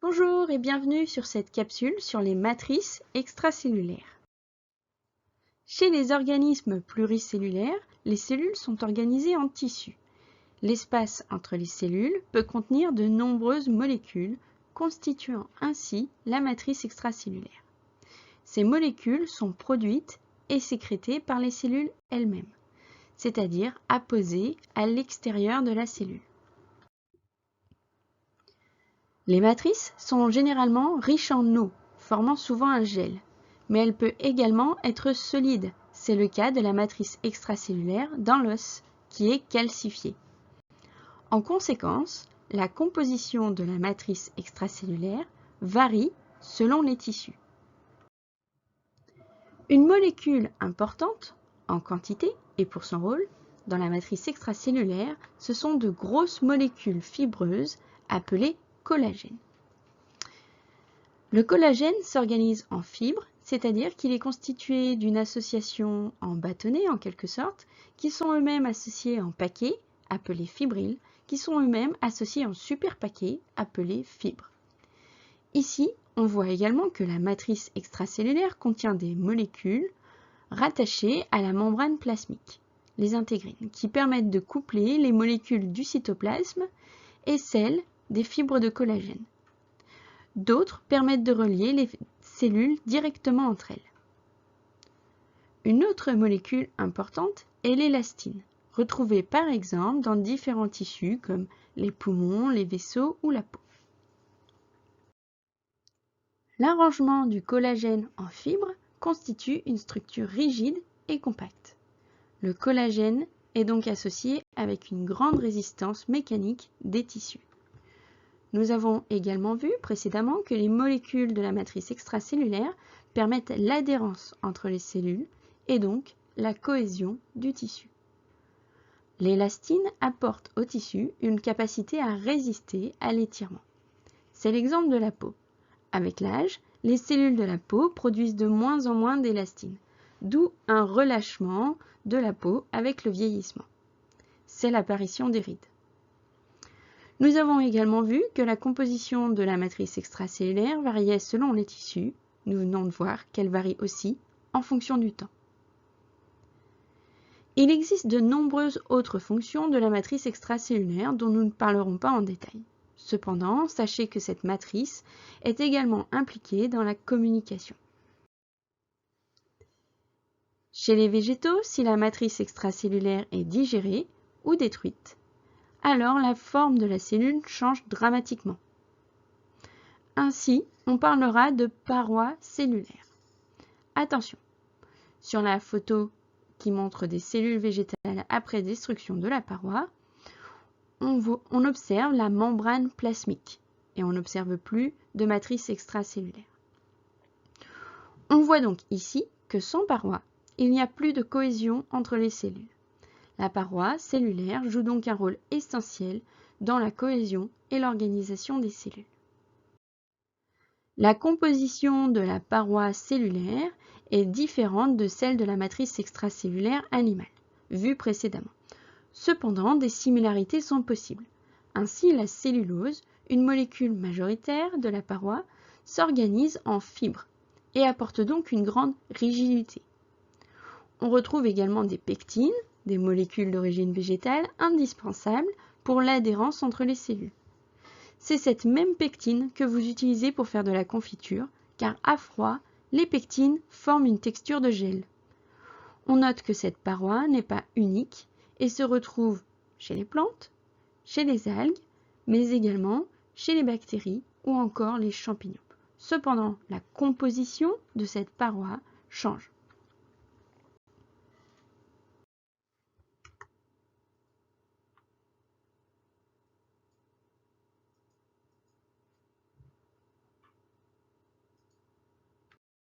Bonjour et bienvenue sur cette capsule sur les matrices extracellulaires. Chez les organismes pluricellulaires, les cellules sont organisées en tissus. L'espace entre les cellules peut contenir de nombreuses molécules, constituant ainsi la matrice extracellulaire. Ces molécules sont produites et sécrétées par les cellules elles-mêmes, c'est-à-dire apposées à l'extérieur de la cellule. Les matrices sont généralement riches en eau, formant souvent un gel, mais elle peut également être solide. C'est le cas de la matrice extracellulaire dans l'os, qui est calcifiée. En conséquence, la composition de la matrice extracellulaire varie selon les tissus. Une molécule importante, en quantité et pour son rôle, dans la matrice extracellulaire, ce sont de grosses molécules fibreuses appelées collagène. Le collagène s'organise en fibres, c'est-à-dire qu'il est constitué d'une association en bâtonnets en quelque sorte, qui sont eux-mêmes associés en paquets, appelés fibrilles, qui sont eux-mêmes associés en superpaquets, appelés fibres. Ici, on voit également que la matrice extracellulaire contient des molécules rattachées à la membrane plasmique, les intégrines, qui permettent de coupler les molécules du cytoplasme et celles des fibres de collagène. D'autres permettent de relier les cellules directement entre elles. Une autre molécule importante est l'élastine, retrouvée par exemple dans différents tissus comme les poumons, les vaisseaux ou la peau. L'arrangement du collagène en fibres constitue une structure rigide et compacte. Le collagène est donc associé avec une grande résistance mécanique des tissus. Nous avons également vu précédemment que les molécules de la matrice extracellulaire permettent l'adhérence entre les cellules et donc la cohésion du tissu. L'élastine apporte au tissu une capacité à résister à l'étirement. C'est l'exemple de la peau. Avec l'âge, les cellules de la peau produisent de moins en moins d'élastine, d'où un relâchement de la peau avec le vieillissement. C'est l'apparition des rides. Nous avons également vu que la composition de la matrice extracellulaire variait selon les tissus. Nous venons de voir qu'elle varie aussi en fonction du temps. Il existe de nombreuses autres fonctions de la matrice extracellulaire dont nous ne parlerons pas en détail. Cependant, sachez que cette matrice est également impliquée dans la communication. Chez les végétaux, si la matrice extracellulaire est digérée ou détruite, alors la forme de la cellule change dramatiquement. Ainsi, on parlera de parois cellulaires. Attention, sur la photo qui montre des cellules végétales après destruction de la paroi, on observe la membrane plasmique et on n'observe plus de matrice extracellulaire. On voit donc ici que sans paroi, il n'y a plus de cohésion entre les cellules. La paroi cellulaire joue donc un rôle essentiel dans la cohésion et l'organisation des cellules. La composition de la paroi cellulaire est différente de celle de la matrice extracellulaire animale, vue précédemment. Cependant, des similarités sont possibles. Ainsi, la cellulose, une molécule majoritaire de la paroi, s'organise en fibres et apporte donc une grande rigidité. On retrouve également des pectines, des molécules d'origine végétale indispensables pour l'adhérence entre les cellules. C'est cette même pectine que vous utilisez pour faire de la confiture, car à froid, les pectines forment une texture de gel. On note que cette paroi n'est pas unique et se retrouve chez les plantes, chez les algues, mais également chez les bactéries ou encore les champignons. Cependant, la composition de cette paroi change.